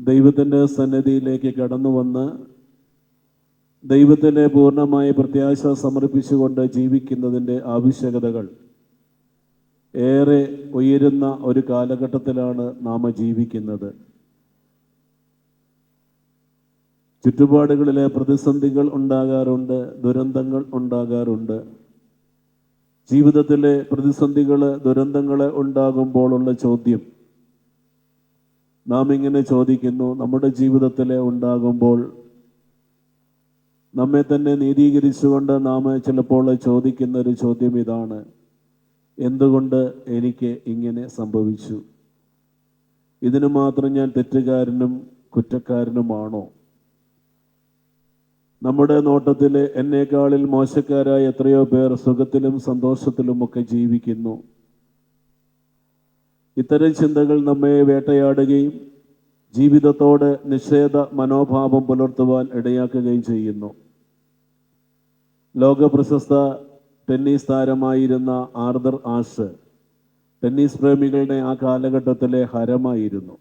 ദൈവത്തിൻ്റെ സന്നിധിയിലേക്ക് കടന്നു വന്ന് ദൈവത്തിൻ്റെ പൂർണ്ണമായ പ്രത്യാശ സമർപ്പിച്ചുകൊണ്ട് ജീവിക്കുന്നതിൻ്റെ ആവശ്യകതകൾ ഏറെ ഉയരുന്ന ഒരു കാലഘട്ടത്തിലാണ് നാം ജീവിക്കുന്നത്. ചുറ്റുപാടുകളിലെ പ്രതിസന്ധികൾ ഉണ്ടാകാറുണ്ട്, ദുരന്തങ്ങൾ ഉണ്ടാകാറുണ്ട്. ജീവിതത്തിലെ പ്രതിസന്ധികൾ, ദുരന്തങ്ങൾ ഉണ്ടാകുമ്പോഴുള്ള ചോദ്യം നാം ഇങ്ങനെ ചോദിക്കുന്നു. നമ്മുടെ ജീവിതത്തിലെ ഉണ്ടാകുമ്പോൾ നമ്മെ തന്നെ നീതീകരിച്ചുകൊണ്ട് നാം ചിലപ്പോൾ ചോദിക്കുന്ന ഒരു ചോദ്യം ഇതാണ്: എന്തുകൊണ്ട് എനിക്ക് ഇങ്ങനെ സംഭവിച്ചു? ഇതിനു മാത്രം ഞാൻ തെറ്റുകാരനും കുറ്റക്കാരനുമാണോ? നമ്മുടെ നോട്ടത്തിൽ എന്നേക്കാളിൽ മോശക്കാരായ എത്രയോ പേർ സുഖത്തിലും സന്തോഷത്തിലുമൊക്കെ ജീവിക്കുന്നു. ഇത്തരം ചിന്തകൾ നമ്മെ വേട്ടയാടുകയും ജീവിതത്തോട് നിഷേധ മനോഭാവം പുലർത്തുവാൻ ഇടയാക്കുകയും ചെയ്യുന്നു. ലോക പ്രശസ്ത ടെന്നീസ് താരമായിരുന്ന ആർതർ ആഷ് ടെന്നീസ് പ്രേമികളുടെ ആ കാലഘട്ടത്തിലെ ഹരമായിരുന്നു.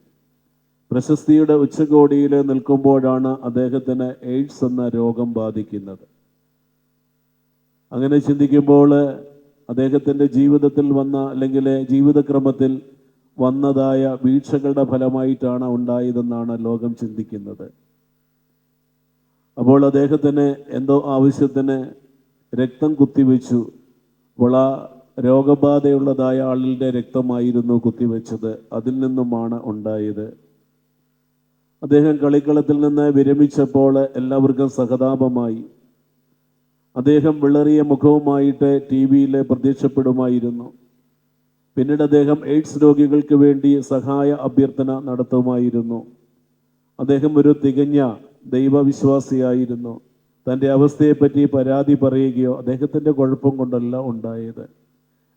പ്രശസ്തിയുടെ ഉച്ചകോടിയിൽ നിൽക്കുമ്പോഴാണ് അദ്ദേഹത്തിന് എയ്ഡ്സ് എന്ന രോഗം ബാധിക്കുന്നത്. അങ്ങനെ ചിന്തിക്കുമ്പോൾ അദ്ദേഹത്തിൻ്റെ ജീവിതത്തിൽ വന്ന, അല്ലെങ്കിൽ ജീവിതക്രമത്തിൽ വന്നതായ വീഴ്ചകളുടെ ഫലമായിട്ടാണ് ഉണ്ടായതെന്നാണ് ലോകം ചിന്തിക്കുന്നത്. അപ്പോൾ അദ്ദേഹത്തിന് എന്തോ ആവശ്യത്തിന് രക്തം കുത്തിവെച്ചു. അപ്പോൾ ആ രോഗബാധയുള്ളതായ ആളുടെ രക്തമായിരുന്നു കുത്തിവെച്ചത്. അതിൽ നിന്നുമാണ് ഉണ്ടായത്. അദ്ദേഹം കളിക്കളത്തിൽ നിന്ന് വിരമിച്ചപ്പോൾ എല്ലാവർക്കും സഹതാപമായി. അദ്ദേഹം വിളറിയ മുഖവുമായിട്ട് TV-യിൽ പ്രത്യക്ഷപ്പെടുമായിരുന്നു. പിന്നീട് അദ്ദേഹം എയ്ഡ്സ് രോഗികൾക്ക് വേണ്ടി സഹായ അഭ്യർത്ഥന നടത്തുമായിരുന്നു. അദ്ദേഹം ഒരു തികഞ്ഞ ദൈവവിശ്വാസിയായിരുന്നു. തൻ്റെ അവസ്ഥയെപ്പറ്റി പരാതി പറയുകയോ, അദ്ദേഹത്തിൻ്റെ കുഴപ്പം കൊണ്ടല്ല ഉണ്ടായത്,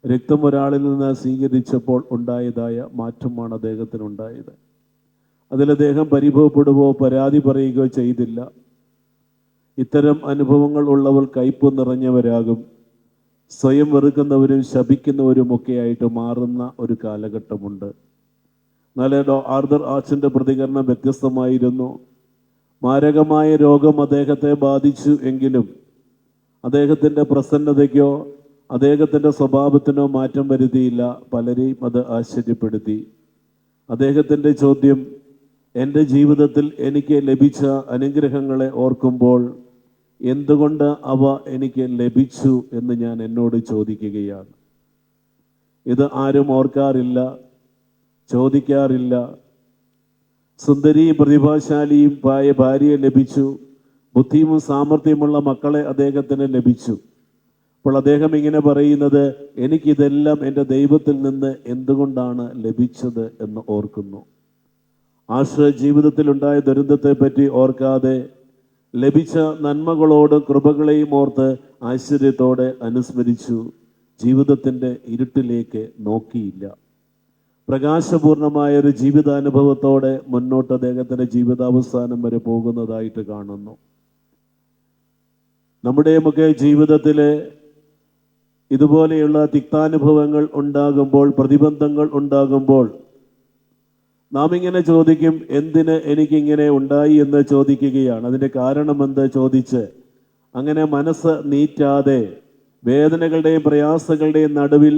രക്തം ഒരാളിൽ നിന്ന് സ്വീകരിച്ചപ്പോൾ ഉണ്ടായതായ മാറ്റമാണ് അദ്ദേഹത്തിനുണ്ടായത്. അതിൽ അദ്ദേഹം പരിഭവപ്പെടുകയോ പരാതി പറയുകയോ ചെയ്തില്ല. ഇത്തരം അനുഭവങ്ങൾ ഉള്ളവർ കയ്പ് നിറഞ്ഞവരാകും. സ്വയം വെറുക്കുന്നവരും ശപിക്കുന്നവരുമൊക്കെ ആയിട്ട് മാറുന്ന ഒരു കാലഘട്ടമുണ്ട്. എന്നാൽ ആർതർ ആഷിൻ്റെ പ്രതികരണം വ്യത്യസ്തമായിരുന്നു. മാരകമായ രോഗം അദ്ദേഹത്തെ ബാധിച്ചു എങ്കിലും അദ്ദേഹത്തിൻ്റെ പ്രസന്നതയ്ക്കോ അദ്ദേഹത്തിൻ്റെ സ്വഭാവത്തിനോ മാറ്റം വരുത്തിയില്ല. പലരെയും അത് ആശ്ചര്യപ്പെടുത്തി. അദ്ദേഹത്തിൻ്റെ ചോദ്യം: എൻ്റെ ജീവിതത്തിൽ എനിക്ക് ലഭിച്ച അനുഗ്രഹങ്ങളെ ഓർക്കുമ്പോൾ എന്തുകൊണ്ട് അവ എനിക്ക് ലഭിച്ചു എന്ന് ഞാൻ എന്നോട് ചോദിക്കുകയാണ്. ഇത് ആരും ഓർക്കാറില്ല, ചോദിക്കാറില്ല. സുന്ദരിയും പ്രതിഭാശാലിയും ഭാര്യയെ ലഭിച്ചു, ബുദ്ധിയും സാമർഥ്യമുള്ള മക്കളെ അദ്ദേഹത്തിന് ലഭിച്ചു. അപ്പോൾ അദ്ദേഹം ഇങ്ങനെ പറയുന്നത്: എനിക്കിതെല്ലാം എൻ്റെ ദൈവത്തിൽ നിന്ന് എന്തുകൊണ്ടാണ് ലഭിച്ചത് എന്ന് ഓർക്കുന്നു. ആഷ് ജീവിതത്തിലുണ്ടായ ദുരന്തത്തെ പറ്റി ഓർക്കാതെ ലഭിച്ച നന്മകളോടും കൃപകളെയും ഓർത്ത് ആശ്ചര്യത്തോടെ അനുസ്മരിച്ചു. ജീവിതത്തിൻ്റെ ഇരുട്ടിലേക്ക് നോക്കിയില്ല. പ്രകാശപൂർണമായ ഒരു ജീവിതാനുഭവത്തോടെ മുന്നോട്ട് അദ്ദേഹത്തിൻ്റെ ജീവിതാവസാനം വരെ പോകുന്നതായിട്ട് കാണുന്നു. നമ്മുടെയൊക്കെ ജീവിതത്തിൽ ഇതുപോലെയുള്ള തിക്താനുഭവങ്ങൾ ഉണ്ടാകുമ്പോൾ, പ്രതിബന്ധങ്ങൾ ഉണ്ടാകുമ്പോൾ നാം ഇങ്ങനെ ചോദിക്കും: എന്തിന് എനിക്കിങ്ങനെ ഉണ്ടായി എന്ന് ചോദിക്കുകയാണ്. അതിൻ്റെ കാരണം എന്ത് ചോദിച്ച് അങ്ങനെ മനസ്സ് നീറ്റാതെ വേദനകളുടെയും പ്രയാസങ്ങളുടെയും നടുവിൽ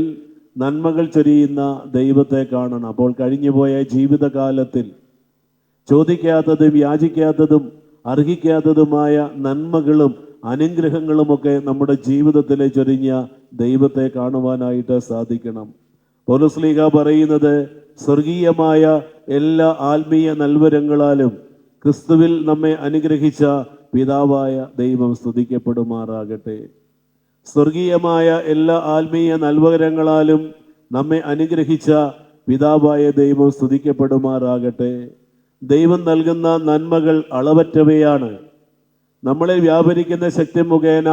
നന്മകൾ ചൊരിയുന്ന ദൈവത്തെ കാണണം. അപ്പോൾ കഴിഞ്ഞുപോയ ജീവിതകാലത്തിൽ ചോദിക്കാത്തതും യാചിക്കാത്തതും അർഹിക്കാത്തതുമായ നന്മകളും അനുഗ്രഹങ്ങളുമൊക്കെ നമ്മുടെ ജീവിതത്തിൽ ചൊരിഞ്ഞ ദൈവത്തെ കാണുവാനായിട്ട് സാധിക്കണം. പൗലോസ് പറയുന്നത്: സ്വർഗീയമായ എല്ലാ ആത്മീയ നൽവരങ്ങളാലും ക്രിസ്തുവിൽ നമ്മെ അനുഗ്രഹിച്ച പിതാവായ ദൈവം സ്തുതിക്കപ്പെടുമാറാകട്ടെ. സ്വർഗീയമായ എല്ലാ ആത്മീയ നൽവരങ്ങളാലും നമ്മെ അനുഗ്രഹിച്ച പിതാവായ ദൈവം സ്തുതിക്കപ്പെടുമാറാകട്ടെ. ദൈവം നൽകുന്ന നന്മകൾ അളവറ്റവയാണ്. നമ്മളെ വ്യാപരിക്കുന്ന ശക്തി മുഖേന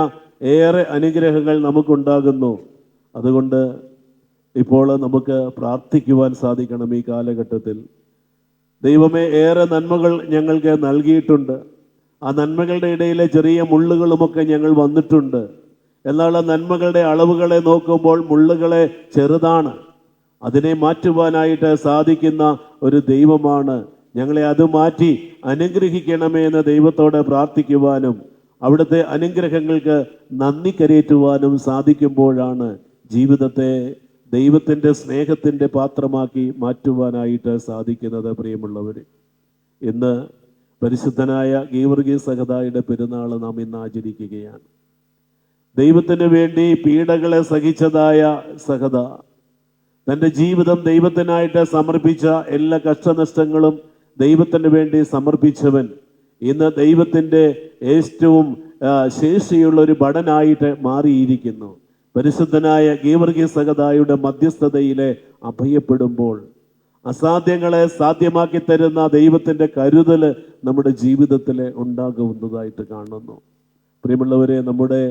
ഏറെ അനുഗ്രഹങ്ങൾ നമുക്കുണ്ടാകുന്നു. അതുകൊണ്ട് ഇപ്പോൾ നമുക്ക് പ്രാർത്ഥിക്കുവാൻ സാധിക്കണം. ഈ കാലഘട്ടത്തിൽ ദൈവമേ, ഏറെ നന്മകൾ ഞങ്ങൾക്ക് നൽകിയിട്ടുണ്ട്. ആ നന്മകളുടെ ഇടയിലെ ചെറിയ മുള്ളുകളുമൊക്കെ ഞങ്ങൾ വന്നിട്ടുണ്ട്. എന്നാൽ ആ നന്മകളുടെ അളവുകളെ നോക്കുമ്പോൾ മുള്ളുകളെ ചെറുതാണ്. അതിനെ മാറ്റുവാനായിട്ട് സാധിക്കുന്ന ഒരു ദൈവമാണ് ഞങ്ങളെ അത് മാറ്റി അനുഗ്രഹിക്കണമേ എന്ന് ദൈവത്തോട് പ്രാർത്ഥിക്കുവാനും അവിടുത്തെ അനുഗ്രഹങ്ങൾക്ക് നന്ദി കരയേറ്റുവാനും സാധിക്കുമ്പോഴാണ് ജീവിതത്തെ ദൈവത്തിൻ്റെ സ്നേഹത്തിൻ്റെ പാത്രമാക്കി മാറ്റുവാനായിട്ട് സാധിക്കുന്നത്. പ്രിയമുള്ളവർ, ഇന്ന് പരിശുദ്ധനായ ഗീവർഗീസ് സഹദായുടെ പെരുന്നാൾ നാം ഇന്ന് ആചരിക്കുകയാണ്. ദൈവത്തിന് വേണ്ടി പീഡകളെ സഹിച്ചതായ സഹദ, തൻ്റെ ജീവിതം ദൈവത്തിനായിട്ട് സമർപ്പിച്ച എല്ലാ കഷ്ടനഷ്ടങ്ങളും ദൈവത്തിന് വേണ്ടി സമർപ്പിച്ചവൻ ഇന്ന് ദൈവത്തിൻ്റെ ഏറ്റവും ശേഷിയുള്ള ഒരു ഭടനായിട്ട് മാറിയിരിക്കുന്നു. പരിശുദ്ധനായ ഗീവർഗീസ് സഹദായുടെ മധ്യസ്ഥതയിലെ അഭയപ്പെടുമ്പോൾ അസാധ്യങ്ങളെ സാധ്യമാക്കി തരുന്ന ദൈവത്തിൻ്റെ കരുതൽ നമ്മുടെ ജീവിതത്തിൽ ഉണ്ടാകുന്നതായിട്ട് കാണുന്നു. പ്രിയമുള്ളവരെ, നമ്മുടെ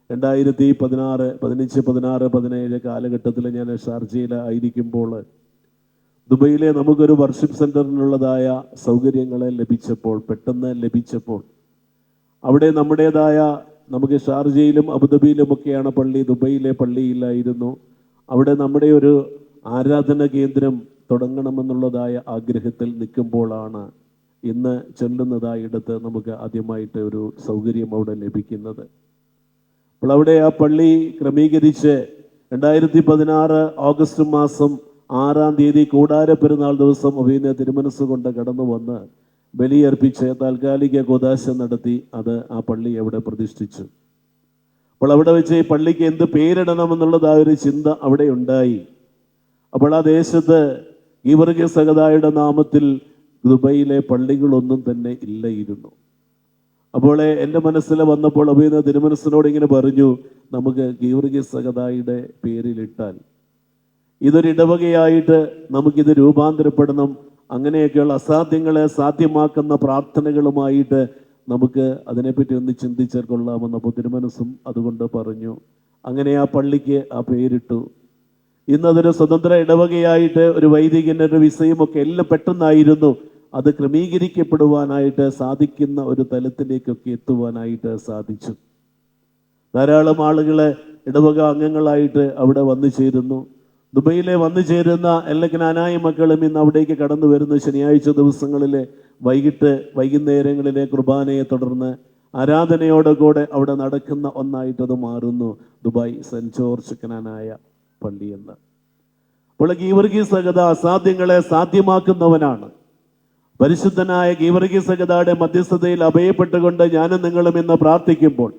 2016, 15, 16, 17 കാലഘട്ടത്തിൽ ഞാൻ ഷാർജയിൽ ആയിരിക്കുമ്പോൾ ദുബൈയിലെ നമുക്കൊരു വർഷിപ്പ് സെൻറ്ററിനുള്ളതായ സൗകര്യങ്ങളെ പെട്ടെന്ന് ലഭിച്ചപ്പോൾ അവിടെ നമ്മുടേതായ, നമുക്ക് ഷാർജയിലും അബുദാബിയിലുമൊക്കെയാണ് പള്ളി, ദുബൈയിലെ പള്ളിയിലായിരുന്നു. അവിടെ നമ്മുടെ ഒരു ആരാധന കേന്ദ്രം തുടങ്ങണമെന്നുള്ളതായ ആഗ്രഹത്തിൽ നിൽക്കുമ്പോഴാണ് ഇന്ന് ചെല്ലുന്നതായിടത്ത് നമുക്ക് ആദ്യമായിട്ട് ഒരു സൗകര്യം അവിടെ ലഭിക്കുന്നത്. അപ്പോൾ അവിടെ ആ പള്ളി ക്രമീകരിച്ച് 2016 ഓഗസ്റ്റ് മാസം 6-ാം തീയതി കൂടാര പെരുന്നാൾ ദിവസം അഭിനയ തിരുമനസ് കൊണ്ട് കടന്നു വന്ന് ബലിയർപ്പിച്ച് താൽക്കാലിക കൂദാശ നടത്തി ആ പള്ളി അവിടെ പ്രതിഷ്ഠിച്ചു. അപ്പോൾ അവിടെ വെച്ച് ഈ പള്ളിക്ക് എന്ത് പേരിടണമെന്നുള്ളതായ ഒരു ചിന്ത അവിടെ ഉണ്ടായി. അപ്പോൾ ആ ദേശത്ത് ഗീവർഗീസ് സഹദായുടെ നാമത്തിൽ ദുബൈയിലെ പള്ളികളൊന്നും തന്നെ ഇല്ലായിരുന്നു. അപ്പോൾ എൻ്റെ മനസ്സിൽ വന്നപ്പോൾ അഭിനയ തിരുമനസിനോട് ഇങ്ങനെ പറഞ്ഞു, നമുക്ക് ഗീവർഗീസ് സഹദായുടെ പേരിലിട്ടാൽ ഇതൊരു ഇടവകയായിട്ട് നമുക്കിത് രൂപാന്തരപ്പെടണം. അങ്ങനെയൊക്കെയുള്ള അസാധ്യങ്ങളെ സാധ്യമാക്കുന്ന പ്രാർത്ഥനകളുമായിട്ട് നമുക്ക് അതിനെപ്പറ്റി ഒന്ന് ചിന്തിച്ചാൽ കൊള്ളാമെന്നപ്പോൾ തിരുമനസും അതുകൊണ്ട് പറഞ്ഞു. അങ്ങനെ ആ പള്ളിക്ക് ആ പേരിട്ടു. ഇന്നതൊരു സ്വതന്ത്ര ഇടവകയായിട്ട് ഒരു വൈദികൻ്റെ ഒരു വിസയും ഒക്കെ എല്ലാം പെട്ടെന്നായിരുന്നു അത് ക്രമീകരിക്കപ്പെടുവാനായിട്ട് സാധിക്കുന്ന ഒരു തലത്തിലേക്കൊക്കെ എത്തുവാനായിട്ട് സാധിച്ചു. ധാരാളം ആളുകളെ ഇടവക അംഗങ്ങളായിട്ട് അവിടെ വന്നു ചേരുന്നു. ദുബൈയിലെ വന്നു ചേരുന്ന എല്ലാ ജ്ഞാനായ മക്കളും ഇന്ന് അവിടേക്ക് കടന്നു വരുന്നു. ശനിയാഴ്ച ദിവസങ്ങളിലെ വൈകുന്നേരങ്ങളിലെ കുർബാനയെ തുടർന്ന് ആരാധനയോടുകൂടെ അവിടെ നടക്കുന്ന ഒന്നായിട്ടത് മാറുന്നു ദുബായ് സെന്റ് ജോർജ് ജ്ഞാനായ പള്ളി എന്ന്. അപ്പോൾ ഗീവർഗീസ് സഹദ അസാധ്യങ്ങളെ സാധ്യമാക്കുന്നവനാണ്. പരിശുദ്ധനായ ഗീവർഗീസ് സഹദയുടെ മധ്യസ്ഥതയിൽ അഭയപ്പെട്ടുകൊണ്ട് ഞാനും നിങ്ങളും ഇന്ന് പ്രാർത്ഥിക്കുമ്പോൾ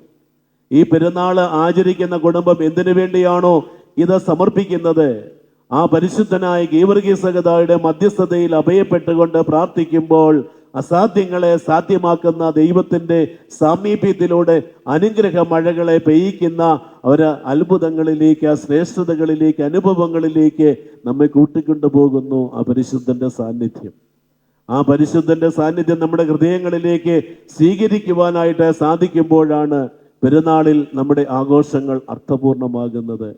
ഈ പെരുന്നാൾ ആചരിക്കുന്ന കുടുംബം എന്തിനു വേണ്ടിയാണോ ഇത് സമർപ്പിക്കുന്നത്, ആ പരിശുദ്ധനായ ഗീവർഗീസ് സഹദയുടെ മധ്യസ്ഥതയിൽ അഭയപ്പെട്ടുകൊണ്ട് പ്രാർത്ഥിക്കുമ്പോൾ അസാധ്യങ്ങളെ സാധ്യമാക്കുന്ന ദൈവത്തിൻ്റെ സാമീപ്യത്തിലൂടെ അനുഗ്രഹ മഴകളെ പെയ്യിക്കുന്ന ഒരു അത്ഭുതങ്ങളിലേക്ക്, ശ്രേഷ്ഠതകളിലേക്ക്, അനുഭവങ്ങളിലേക്ക് നമ്മെ കൂട്ടിക്കൊണ്ടുപോകുന്നു ആ പരിശുദ്ധന്റെ സാന്നിധ്യം. ആ പരിശുദ്ധന്റെ സാന്നിധ്യം നമ്മുടെ ഹൃദയങ്ങളിലേക്ക് സ്വീകരിക്കുവാനായിട്ട് സാധിക്കുമ്പോഴാണ് പെരുന്നാളിൽ നമ്മുടെ ആഘോഷങ്ങൾ അർത്ഥപൂർണമാകുന്നത്.